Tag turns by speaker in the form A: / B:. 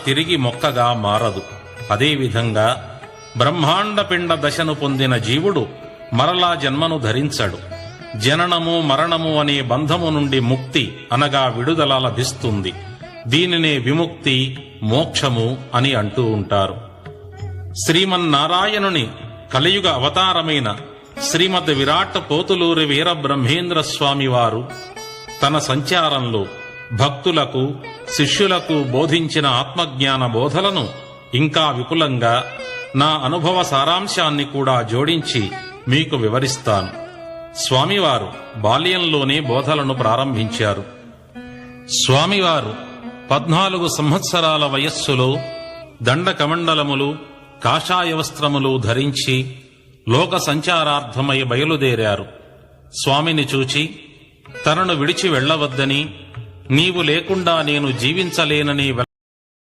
A: తిరిగి మొక్కగా మారదు. అదేవిధంగా బ్రహ్మాండ పిండ దశను పొందిన జీవుడు మరలా జన్మను ధరించడు. జననము మరణము అనే బంధము నుండి ముక్తి అనగా విడుదల లభిస్తుంది. దీనినే విముక్తి, మోక్షము అని అంటూ ఉంటారు. శ్రీమన్నారాయణుని కలియుగ అవతారమైన శ్రీమద్ విరాట్ పోతులూరి వీరబ్రహ్మేంద్ర స్వామివారు తన సంచారంలో భక్తులకు, శిష్యులకు బోధించిన ఆత్మజ్ఞాన బోధలను ఇంకా విపులంగా నా అనుభవ సారాంశాన్ని కూడా జోడించి మీకు వివరిస్తాను. స్వామివారు బాల్యంలోనే బోధలను ప్రారంభించారు. స్వామివారు 14 సంవత్సరాల వయస్సులో దండకమండలములు, కాషాయ వస్త్రములు ధరించి లోక సంచారార్థమై బయలుదేరారు. స్వామిని చూచి తనను విడిచి వెళ్లవద్దని, నీవు లేకుండా నేను జీవించలేనని